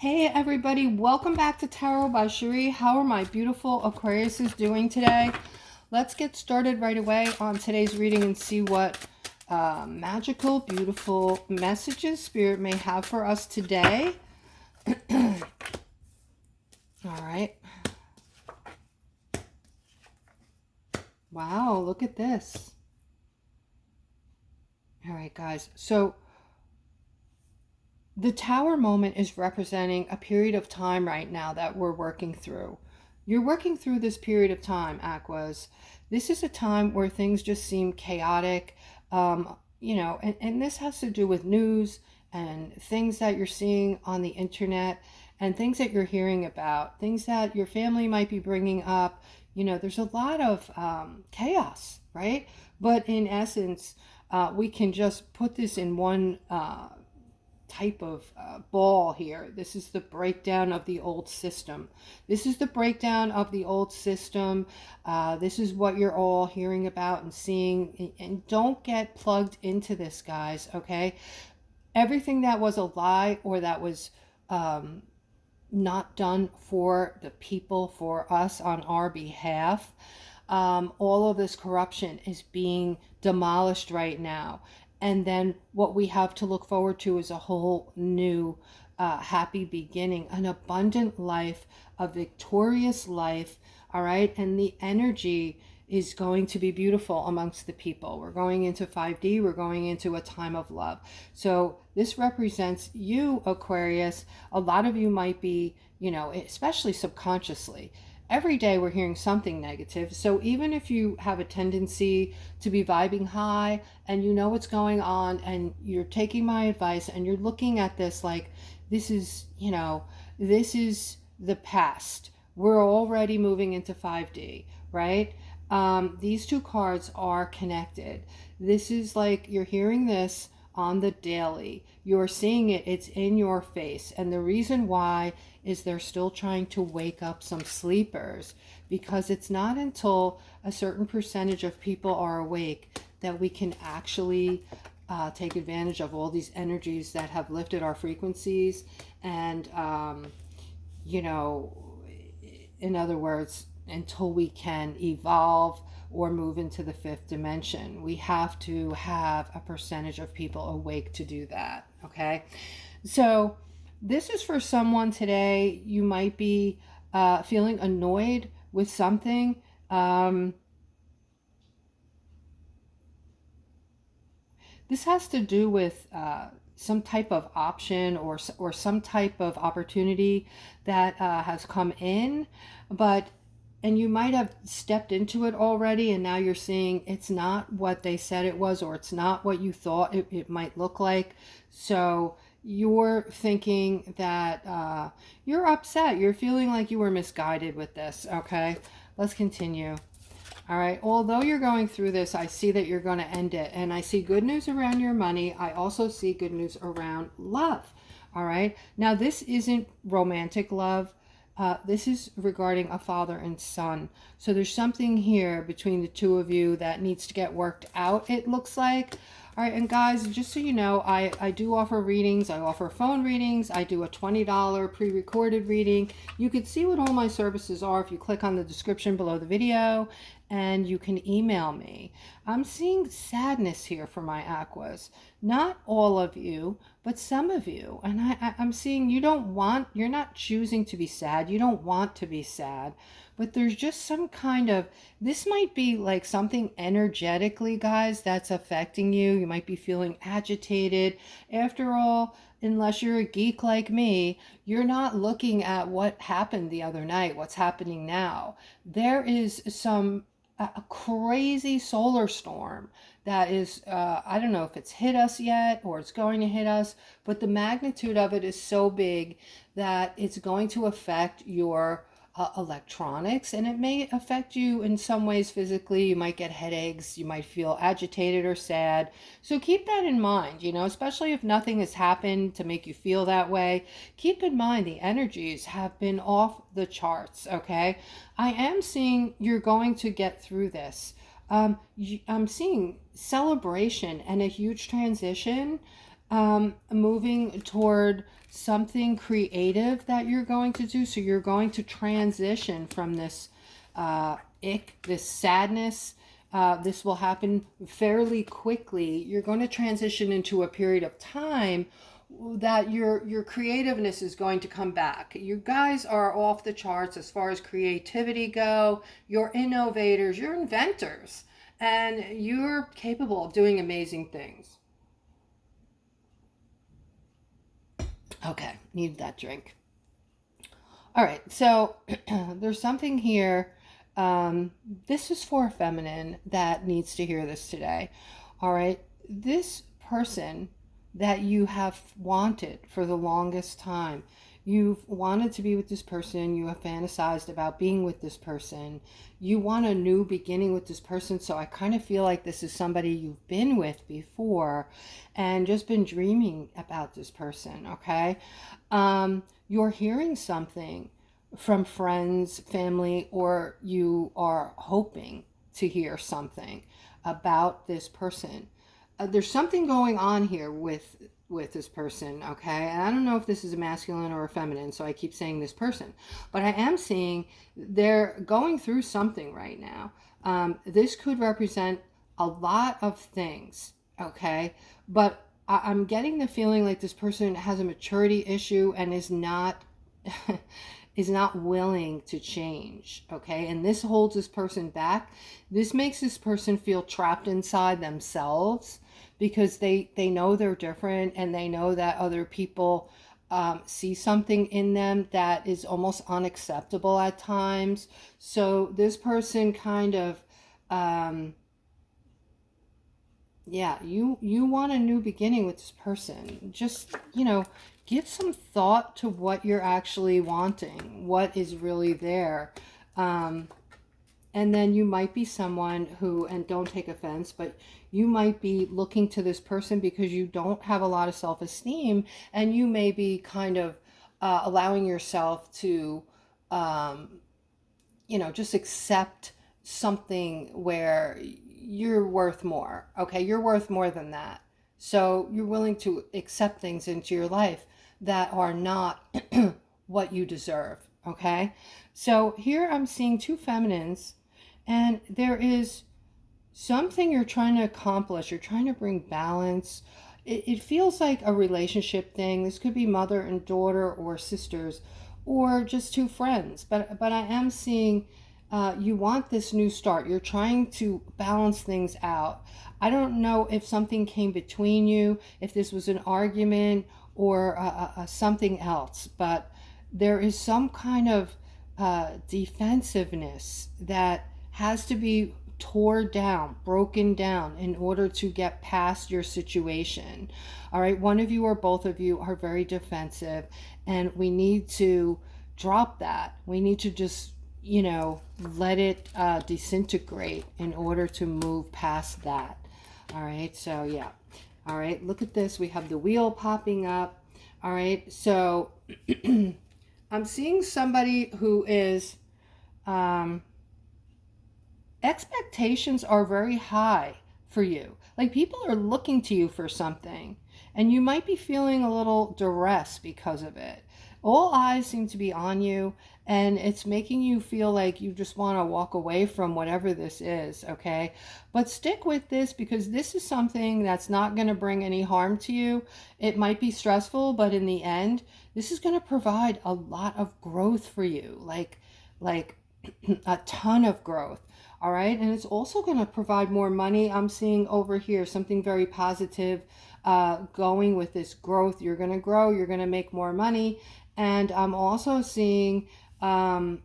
Hey everybody, welcome back to Tarot by Cherie. How are my beautiful Aquariuses doing today? Let's get started right away on today's reading and see what magical, beautiful messages Spirit may have for us today. All right. Wow, look at this. All right, guys. So the Tower moment is representing a period of time right now that we're working through. You're working through this period of time, Aquas. This is a time where things just seem chaotic, and this has to do with news and things that you're seeing on the internet and things that you're hearing about, things that your family might be bringing up. There's a lot of chaos, right? But in essence, we can just put this in one type of ball here. This is the breakdown of the old system. This is the breakdown of the old system. This is what you're all hearing about and seeing. And don't get plugged into this, guys, okay? Everything that was a lie or that was not done for the people, for us, on our behalf, all of this corruption is being demolished right now. And then what we have to look forward to is a whole new happy beginning, an abundant life, a victorious life, all right? And the energy is going to be beautiful amongst the people. We're going into 5D. We're going into a time of love. So this represents you, Aquarius. A lot of you might be, especially subconsciously, every day we're hearing something negative. So even if you have a tendency to be vibing high and you know what's going on and you're taking my advice and you're looking at this like this is, this is the past. We're already moving into 5D, right? These two cards are connected. This is like you're hearing this on the daily. You're seeing it. It's in your face. And the reason why is they're still trying to wake up some sleepers, because it's not until a certain percentage of people are awake that we can actually take advantage of all these energies that have lifted our frequencies. And, in other words, until we can evolve or move into the fifth dimension, we have to have a percentage of people awake to do that. Okay, so this is for someone today. You might be feeling annoyed with something. This has to do with some type of option or some type of opportunity that has come in, and you might have stepped into it already, and now you're seeing it's not what they said it was, or it's not what you thought it might look like. So you're thinking that you're upset. You're feeling like you were misguided with this, okay? Let's continue. All right, although you're going through this, I see that you're going to end it. And I see good news around your money. I also see good news around love. All right, now this isn't romantic love. This is regarding a father and son. So there's something here between the two of you that needs to get worked out, it looks like. All right, and guys, just so you know, I do offer readings. I offer phone readings. I do a $20 pre-recorded reading. You can see what all my services are if you click on the description below the video, and you can email me. I'm seeing sadness here for my Aquas. Not all of you, but some of you. And I'm seeing you're not choosing to be sad. You don't want to be sad. But there's just some kind of, this might be like something energetically, guys, that's affecting you. You might be feeling agitated. After all, unless you're a geek like me, you're not looking at what happened the other night, what's happening now. There is a crazy solar storm that is, I don't know if it's hit us yet or it's going to hit us, but the magnitude of it is so big that it's going to affect your electronics, and it may affect you in some ways physically. You might get headaches, you might feel agitated or sad. So keep that in mind, especially if nothing has happened to make you feel that way. Keep in mind the energies have been off the charts, okay? I am seeing you're going to get through this. I'm seeing celebration and a huge transition moving toward something creative that you're going to do. So you're going to transition from this this sadness. This will happen fairly quickly. You're going to transition into a period of time that your creativeness is going to come back. You guys are off the charts as far as creativity go. You're innovators, you're inventors, and you're capable of doing amazing things. Okay, need that drink. All right, so there's something here. This is for a feminine that needs to hear this today. All right, this person that you have wanted for the longest time. You've wanted to be with this person. You have fantasized about being with this person. You want a new beginning with this person. So I kind of feel like this is somebody you've been with before and just been dreaming about this person, okay? You're hearing something from friends, family, or you are hoping to hear something about this person. There's something going on here with this person, okay? And I don't know if this is a masculine or a feminine, so I keep saying this person. But I am seeing they're going through something right now. This could represent a lot of things, okay? But I'm getting the feeling like this person has a maturity issue and is not is not willing to change, okay? And this holds this person back. This makes this person feel trapped inside themselves because they know they're different, and they know that other people see something in them that is almost unacceptable at times. So this person kind of yeah, you want a new beginning with this person. Just, give some thought to what you're actually wanting, what is really there. And then you might be someone who, and don't take offense, but you might be looking to this person because you don't have a lot of self-esteem, and you may be kind of allowing yourself to, just accept something where you're worth more. Okay, you're worth more than that. So you're willing to accept things into your life that are not what you deserve. Okay, so here I'm seeing two feminines, and there is something you're trying to accomplish. You're trying to bring balance. It feels like a relationship thing. This could be mother and daughter, or sisters, or just two friends. But I am seeing you want this new start. You're trying to balance things out. I don't know if something came between you, if this was an argument or something else, but there is some kind of defensiveness that has to be tore down, broken down in order to get past your situation. All right, one of you or both of you are very defensive, and we need to drop that. We need to just, let it disintegrate in order to move past that. All right, so yeah. All right, look at this. We have the wheel popping up. All right, so I'm seeing somebody who is, expectations are very high for you. Like, people are looking to you for something, and you might be feeling a little duress because of it. All eyes seem to be on you, and it's making you feel like you just want to walk away from whatever this is, okay? But stick with this, because this is something that's not going to bring any harm to you. It might be stressful, but in the end, this is going to provide a lot of growth for you, like a ton of growth. All right, and it's also going to provide more money. I'm seeing over here something very positive going with this growth. You're going to grow, you're going to make more money. And I'm also seeing a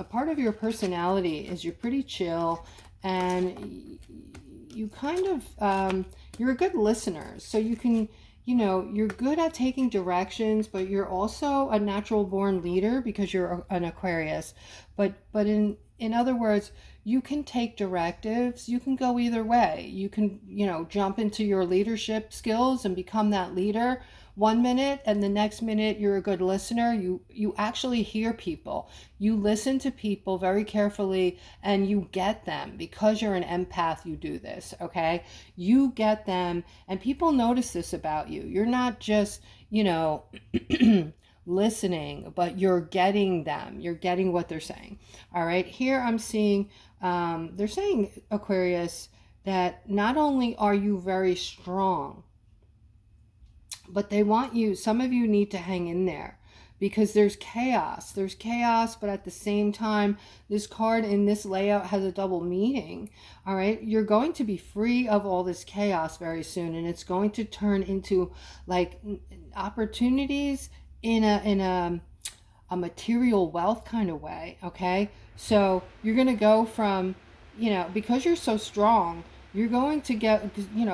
part of your personality is you're pretty chill, and you kind of, you're a good listener. So you can, you're good at taking directions, but you're also a natural born leader because you're an Aquarius. But in other words, you can take directives. You can go either way. You can, jump into your leadership skills and become that leader, one minute and the next minute you're a good listener. You actually hear people. You listen to people very carefully and you get them. Because you're an empath, you do this, okay? You get them, and people notice this about you. You're not just, listening, but you're getting them. You're getting what they're saying. All right, here I'm seeing, they're saying, Aquarius, that not only are you very strong, but they want you, some of you need to hang in there, because there's chaos. There's chaos, but at the same time, this card in this layout has a double meaning. All right, you're going to be free of all this chaos very soon, and it's going to turn into like opportunities in a material wealth kind of way. Okay, so you're going to go from, because you're so strong, you're going to get,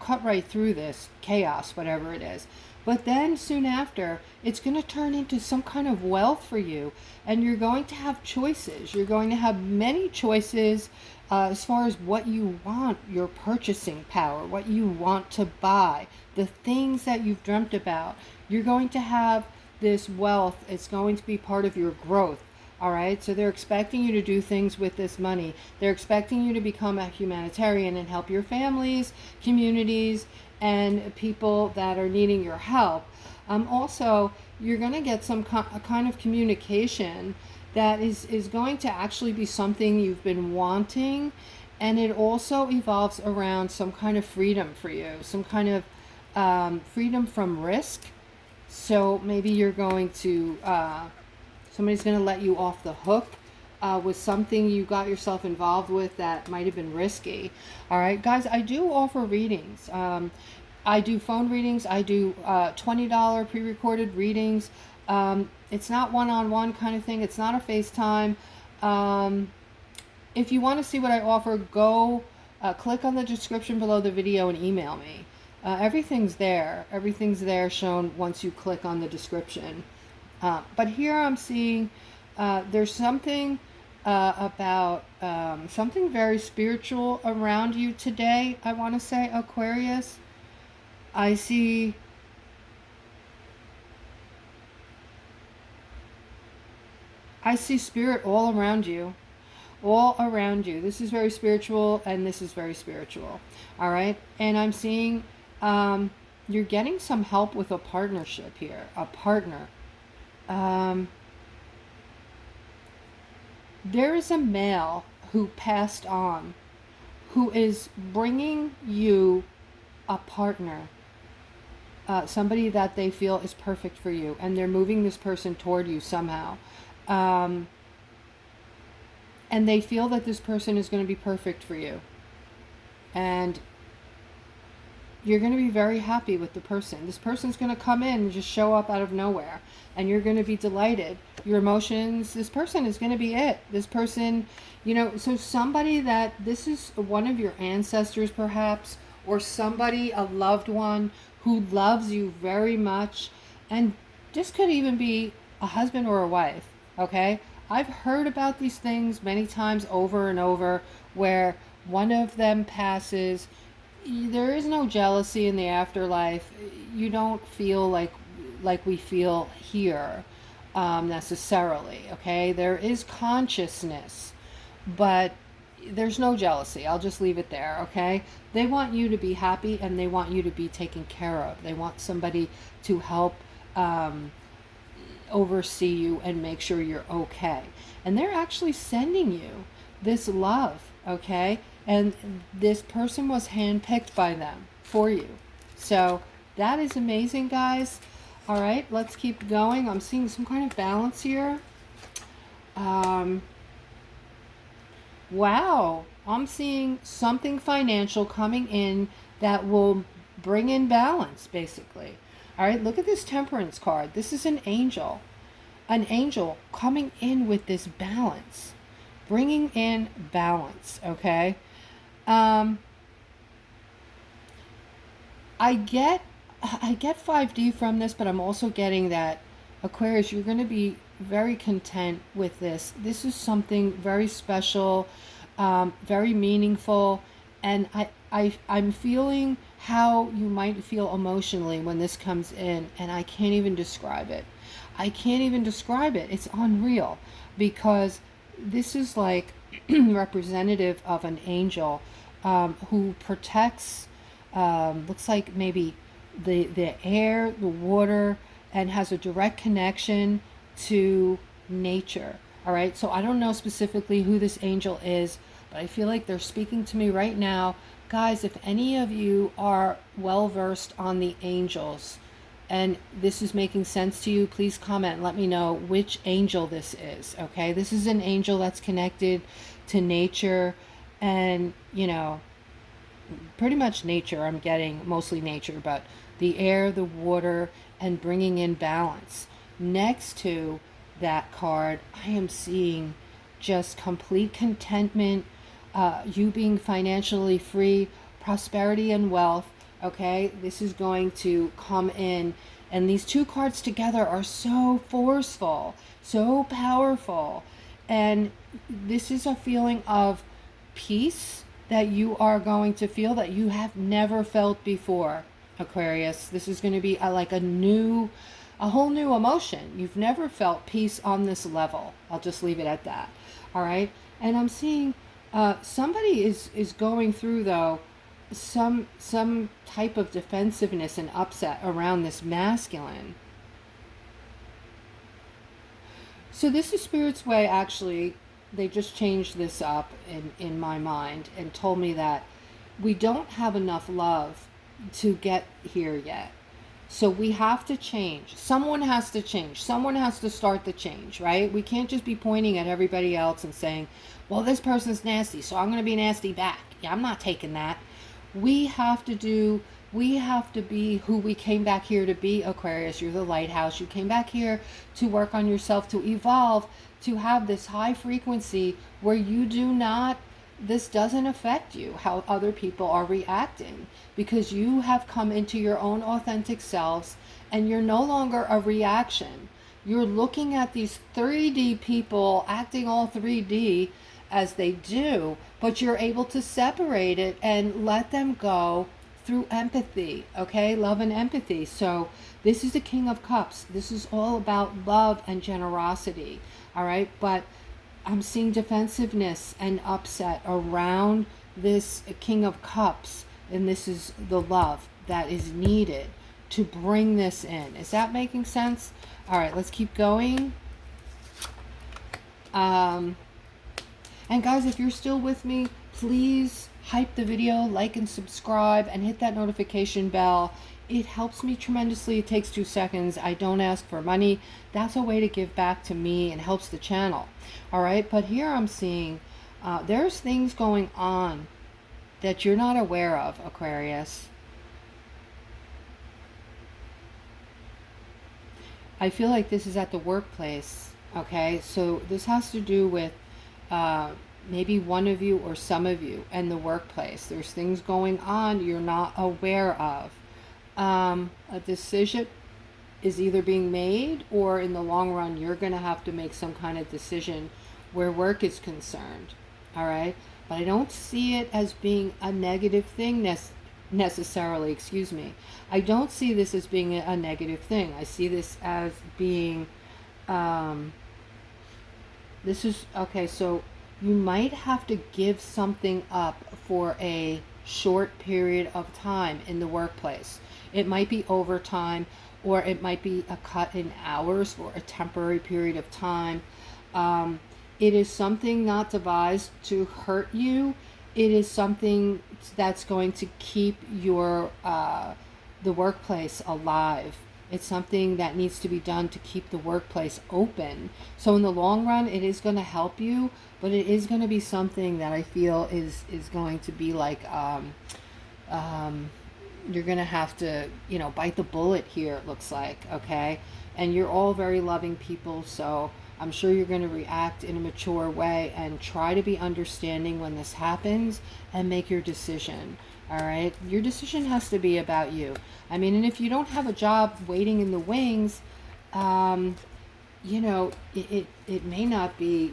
cut right through this chaos, whatever it is. But then soon after, it's going to turn into some kind of wealth for you. And you're going to have choices. You're going to have many choices as far as what you want, your purchasing power, what you want to buy, the things that you've dreamt about. You're going to have this wealth. It's going to be part of your growth. All right, so they're expecting you to do things with this money. They're expecting you to become a humanitarian and help your families, communities, and people that are needing your help. Also, you're going to get some kind of communication that is going to actually be something you've been wanting, and it also evolves around some kind of freedom for you, some kind of freedom from risk. So maybe you're going to, somebody's going to let you off the hook with something you got yourself involved with that might have been risky. All right, guys, I do offer readings. I do phone readings. I do $20 pre-recorded readings. It's not one-on-one kind of thing. It's not a FaceTime. If you want to see what I offer, go click on the description below the video and email me. Everything's there. Everything's there shown once you click on the description. But here I'm seeing there's something about something very spiritual around you today, I want to say, Aquarius. I see spirit all around you. All around you. This is very spiritual, and this is very spiritual. All right? And I'm seeing you're getting some help with a partnership here. A partner. There is a male who passed on who is bringing you a partner, somebody that they feel is perfect for you, and they're moving this person toward you somehow, and they feel that this person is going to be perfect for you, and you're going to be very happy with the person. This person's going to come in and just show up out of nowhere, and you're going to be delighted. Your emotions, this person is going to be it. This person, so somebody that, this is one of your ancestors perhaps, or somebody, a loved one who loves you very much, and this could even be a husband or a wife, okay? I've heard about these things many times over and over, where one of them passes. There is no jealousy in the afterlife. You don't feel like we feel here necessarily, okay? There is consciousness, but there's no jealousy. I'll just leave it there, okay? They want you to be happy, and they want you to be taken care of. They want somebody to help oversee you and make sure you're okay. And they're actually sending you this love, okay? And this person was handpicked by them for you. So that is amazing, guys. All right, let's keep going. I'm seeing some kind of balance here. Wow, I'm seeing something financial coming in that will bring in balance, basically. All right, look at this Temperance card. This is an angel. An angel coming in with this balance. Bringing in balance, okay? I get 5D from this, but I'm also getting that, Aquarius, you're going to be very content with this. This is something very special, very meaningful, and I'm feeling how you might feel emotionally when this comes in, and I can't even describe it. I can't even describe it. It's unreal, because this is like representative of an angel who protects, looks like maybe the air, the water, and has a direct connection to nature. All right, so I don't know specifically who this angel is, but I feel like they're speaking to me right now. Guys, if any of you are well versed on the angels and this is making sense to you, please comment and let me know which angel this is. Okay, this is an angel that's connected to nature, and you know, pretty much nature. I'm getting mostly nature, but the air, the water, and bringing in balance. Next to that card, I am seeing just complete contentment, you being financially free, prosperity and wealth. Okay, this is going to come in, and these two cards together are so forceful, so powerful, and this is a feeling of peace that you are going to feel that you have never felt before, Aquarius. This is going to be like a whole new emotion. You've never felt peace on this level. I'll just leave it at that. All right. And I'm seeing somebody is going through, though, some type of defensiveness and upset around this masculine. So this is Spirit's way. Actually, they just changed this up in my mind and told me that we don't have enough love to get here yet. So we have to change. Someone has to change. Someone has to start the change, right? We can't just be pointing at everybody else and saying, well, this person's nasty, so I'm going to be nasty back. Yeah, I'm not taking that. We have to be who we came back here to be, Aquarius. You're the lighthouse. You came back here to work on yourself, to evolve, to have this high frequency where you do not, this doesn't affect you, how other people are reacting, because you have come into your own authentic selves and you're no longer a reaction. You're looking at these 3D people acting all 3D as they do, but you're able to separate it and let them go through empathy, okay? Love and empathy. So this is the King of Cups. This is all about love and generosity, all right? But I'm seeing defensiveness and upset around this King of Cups, and this is the love that is needed to bring this in. Is that making sense? All right, let's keep going. And guys, if you're still with me, please hype the video, like and subscribe, and hit that notification bell. It helps me tremendously. It takes 2 seconds. I don't ask for money. That's a way to give back to me and helps the channel. All right, but here I'm seeing there's things going on that you're not aware of, Aquarius. I feel like this is at the workplace, okay? So this has to do with maybe one of you or some of you in the workplace. There's things going on you're not aware of. A decision is either being made, or in the long run you're going to have to make some kind of decision where work is concerned. All right, but I don't see it as being a negative thing necessarily. Excuse me. I don't see this as being a negative thing. I see this as being this is okay. So you might have to give something up for a short period of time in the workplace. It might be overtime, or it might be a cut in hours for a temporary period of time. It is something not devised to hurt you. It is something that's going to keep your the workplace alive. It's something that needs to be done to keep the workplace open. So in the long run, it is going to help you, but it is going to be something that I feel is going to be like you're going to have to, you know, bite the bullet here, it looks like, okay? And you're all very loving people, so I'm sure you're going to react in a mature way and try to be understanding when this happens and make your decision. All right, your decision has to be about you. I mean, and if you don't have a job waiting in the wings, you know, it may not be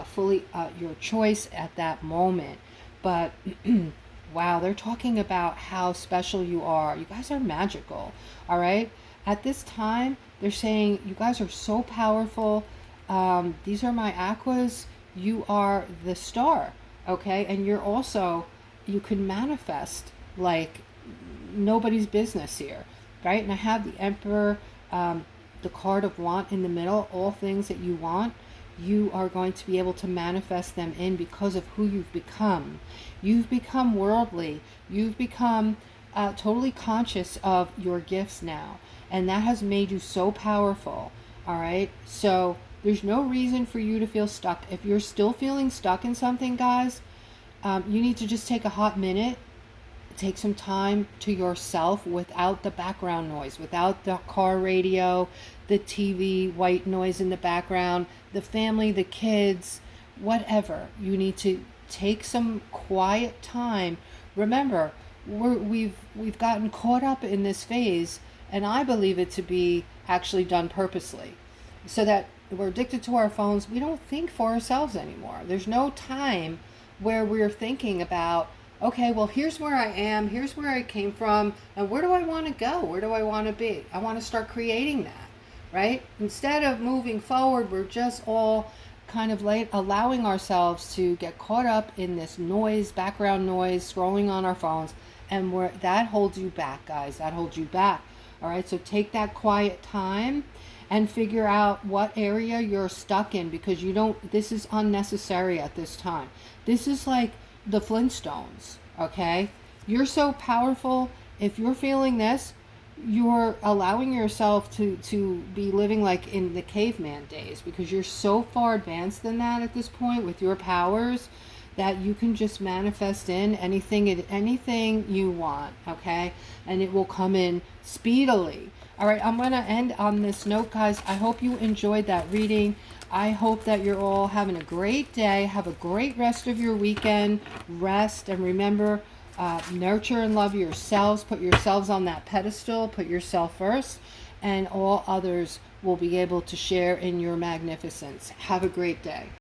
fully your choice at that moment. But wow, they're talking about how special you are. You guys are magical, all right? At this time, they're saying you guys are so powerful. These are my aquas. You are the star, okay? And you're also, you can manifest like nobody's business here, right? And I have the Emperor, the card of want in the middle. All things that you want, you are going to be able to manifest them in because of who you've become. You've become worldly. You've become totally conscious of your gifts now. And that has made you so powerful. All right. So there's no reason for you to feel stuck. If you're still feeling stuck in something, guys, you need to just take a hot minute. Take some time to yourself without the background noise, without the car radio, the TV, white noise in the background, the family, the kids, whatever. You need to take some quiet time. Remember, we've gotten caught up in this phase, and I believe it to be actually done purposely, so that we're addicted to our phones. We don't think for ourselves anymore. There's no time where we're thinking about, okay, well, here's where I am, here's where I came from, and where do I want to go? Where do I want to be? I want to start creating that, right? Instead of moving forward, we're just all kind of allowing ourselves to get caught up in this noise, background noise, scrolling on our phones, and that holds you back, guys. That holds you back. All right, so take that quiet time and figure out what area you're stuck in, because this is unnecessary at this time. This is like the Flintstones, okay? You're so powerful. If you're feeling this, you're allowing yourself to be living like in the caveman days, because you're so far advanced than that at this point with your powers that you can just manifest in anything you want, okay? And it will come in speedily. All right, I'm going to end on this note, guys. I hope you enjoyed that reading. I hope that you're all having a great day. Have a great rest of your weekend. Rest, and remember, nurture and love yourselves. Put yourselves on that pedestal. Put yourself first, and all others will be able to share in your magnificence. Have a great day.